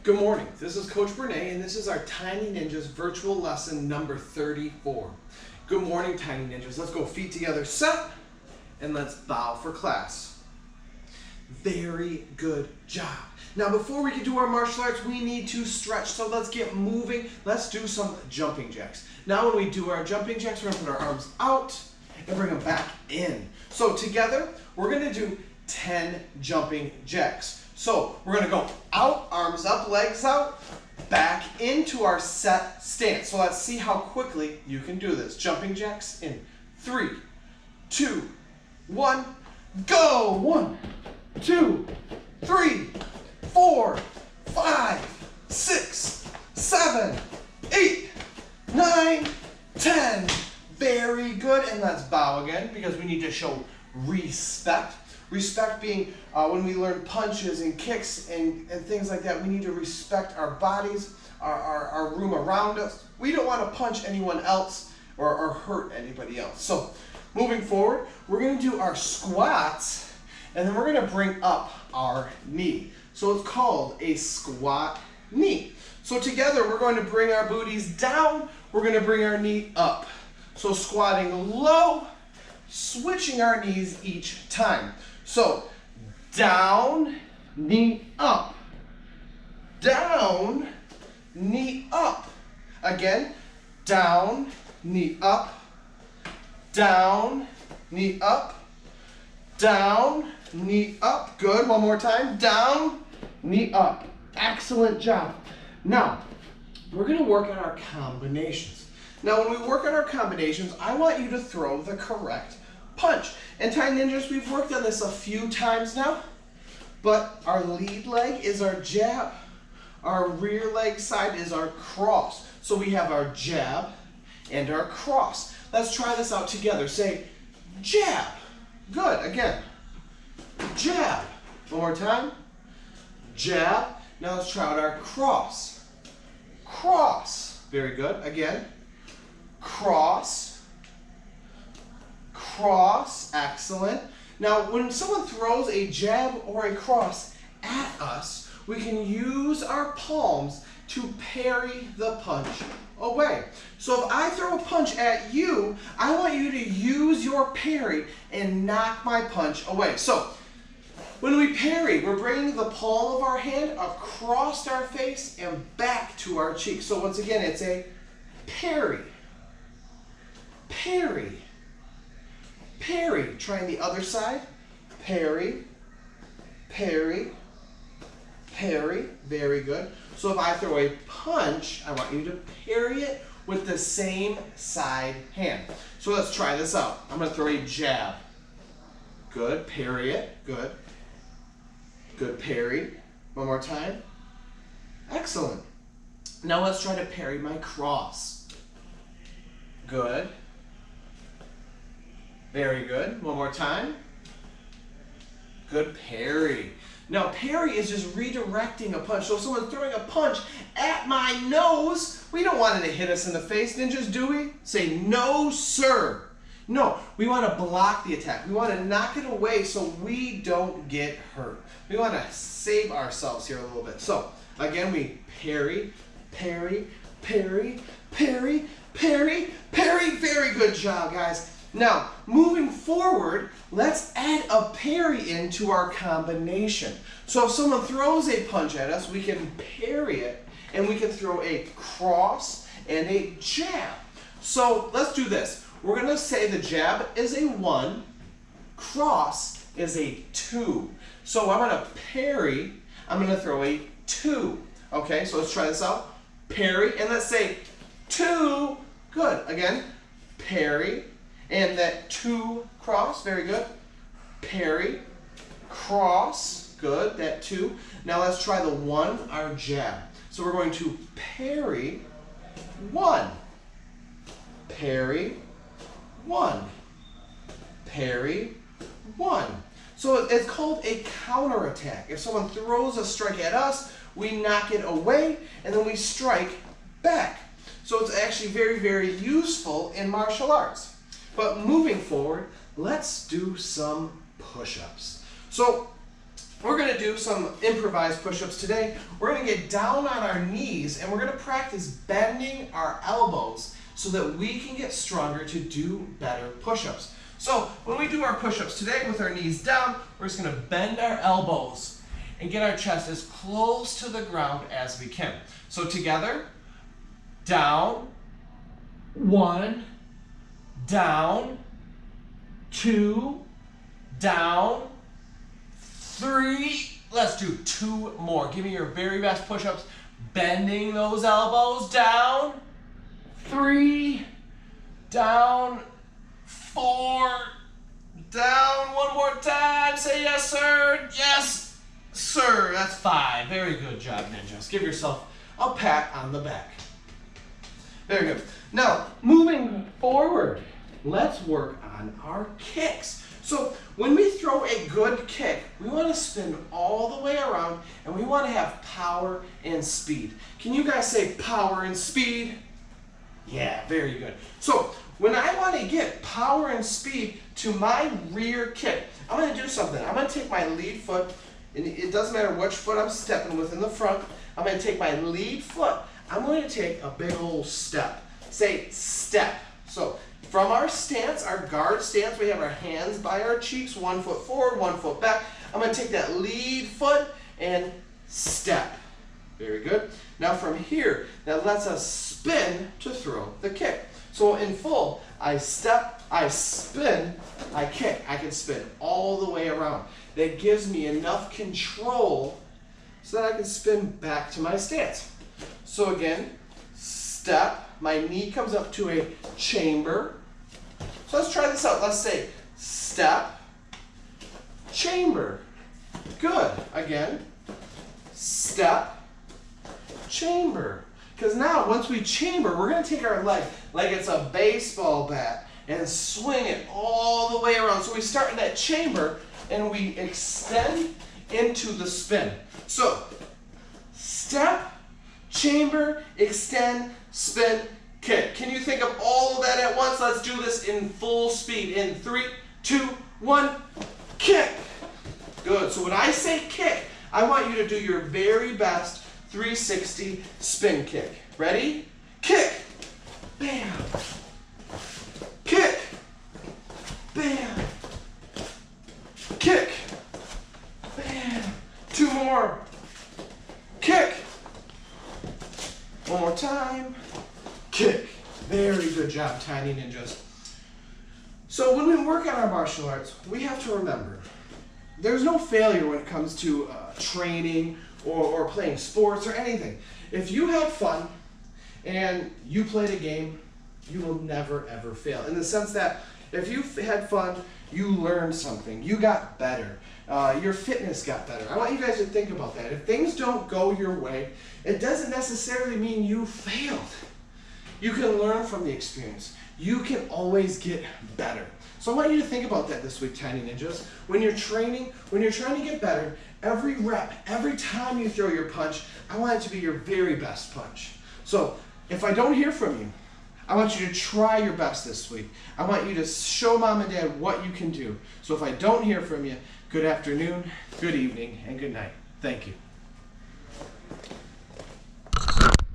Good morning, this is Coach Brene and this is our Tiny Ninjas virtual lesson number 34. Good morning, Tiny Ninjas. Let's go feet together, set, and let's bow for class. Very good job. Now before we can do our martial arts, we need to stretch, so let's get moving. Let's do some jumping jacks. Now when we do our jumping jacks, we're gonna put our arms out and bring them back in. So together, we're gonna do 10 jumping jacks. So we're gonna go out, arms up, legs out, back into our set stance. So let's see how quickly you can do this. Jumping jacks in 3, 2, 1, go! 1, 2, 3, 4, 5, 6, 7, 8, 9, 10. Very good. And let's bow again because we need to show respect. Respect being when we learn punches and kicks and things like that, we need to respect our bodies, our room around us. We don't want to punch anyone else or hurt anybody else. So moving forward, we're going to do our squats and then we're going to bring up our knee. So it's called a squat knee. So together we're going to bring our booties down, we're going to bring our knee up. So squatting low, switching our knees each time. So down, knee up, down, knee up. Again, down, knee up, down, knee up, down, knee up. Good, one more time. Down, knee up. Excellent job. Now, we're gonna work on our combinations. Now, when we work on our combinations, I want you to throw the correct punch. And Tiny Ninjas, we've worked on this a few times now, but our lead leg is our jab. Our rear leg side is our cross. So we have our jab and our cross. Let's try this out together. Say, jab. Good, again. Jab. One more time. Jab. Now let's try out our cross. Cross. Very good. Again. Cross. Cross, excellent. Now, when someone throws a jab or a cross at us, we can use our palms to parry the punch away. So if I throw a punch at you, I want you to use your parry and knock my punch away. So when we parry, we're bringing the palm of our hand across our face and back to our cheek. So once again, it's a parry, parry, parry. Trying the other side. Parry, parry, parry. Very good. So if I throw a punch, I want you to parry it with the same side hand. So let's try this out. I'm going to throw a jab. Good. Parry it. Good. Good parry. One more time. Excellent. Now let's try to parry my cross. Good. Very good. One more time. Good parry. Now parry is just redirecting a punch. So if someone's throwing a punch at my nose, we don't want it to hit us in the face, ninjas, do we? Say, no, sir. No, we want to block the attack. We want to knock it away so we don't get hurt. We want to save ourselves here a little bit. So again, we parry, parry, parry, parry, parry, parry. Very good job, guys. Now, moving forward, let's add a parry into our combination. So if someone throws a punch at us, we can parry it, and we can throw a cross and a jab. So let's do this. We're going to say the jab is a 1, cross is a 2. So I'm going to parry, I'm going to throw a 2. Okay, so let's try this out. Parry, and let's say 2. Good. Again, parry. And that 2 cross, very good. Parry, cross, good, that 2. Now let's try the 1, our jab. So we're going to parry, 1. Parry, 1. Parry, 1. So it's called a counterattack. If someone throws a strike at us, we knock it away, and then we strike back. So it's actually very, very useful in martial arts. But moving forward, let's do some push-ups. So We're going to do some improvised push-ups today. We're going to get down on our knees and we're going to practice bending our elbows so that we can get stronger to do better push-ups. So when we do our push-ups today with our knees down, we're just going to bend our elbows and get our chest as close to the ground as we can. So together, down, 1, down, 2, down, 3. Let's do 2 more. Give me your very best push-ups. Bending those elbows down. 3, down, 4, down. One more time. Say yes, sir. Yes, sir. That's 5. Very good job, ninjas. Give yourself a pat on the back. Very good. Now, moving forward, let's work on our kicks. So when we throw a good kick, we want to spin all the way around and we want to have power and speed. Can you guys say power and speed? Yeah, very good. So when I want to get power and speed to my rear kick, I'm going to do something. I'm going to take my lead foot, and it doesn't matter which foot I'm stepping with in the front. I'm going to take my lead foot. I'm going to take a big old step. Say step. So from our stance, our guard stance, we have our hands by our cheeks, 1 foot forward, 1 foot back. I'm going to take that lead foot and step. Very good. Now from here, that lets us spin to throw the kick. So in full, I step, I spin, I kick. I can spin all the way around. That gives me enough control so that I can spin back to my stance. So again, step, my knee comes up to a chamber. So let's try this out. Let's say step, chamber. Good. Again, step, chamber. Because now once we chamber, we're going to take our leg like it's a baseball bat and swing it all the way around. So we start in that chamber and we extend into the spin. So step, chamber, extend, spin, kick. Can you think of all of that at once? Let's do this in full speed. In 3, 2, 1, kick. Good. So when I say kick, I want you to do your very best 360 spin kick. Ready? Kick. Bam. Kick. Bam. Kick. Bam. 2 more. Kick. 1 more time. Kick. Very good job, Tiny Ninjas. So when we work on our martial arts, we have to remember, there's no failure when it comes to training or playing sports or anything. If you had fun and you played a game, you will never ever fail. In the sense that if you had fun, you learned something, you got better, your fitness got better. I want you guys to think about that. If things don't go your way, it doesn't necessarily mean you failed. You can learn from the experience. You can always get better. So I want you to think about that this week, Tiny Ninjas. When you're training, when you're trying to get better, every rep, every time you throw your punch, I want it to be your very best punch. So if I don't hear from you, I want you to try your best this week. I want you to show Mom and Dad what you can do. So if I don't hear from you, good afternoon, good evening, and good night. Thank you.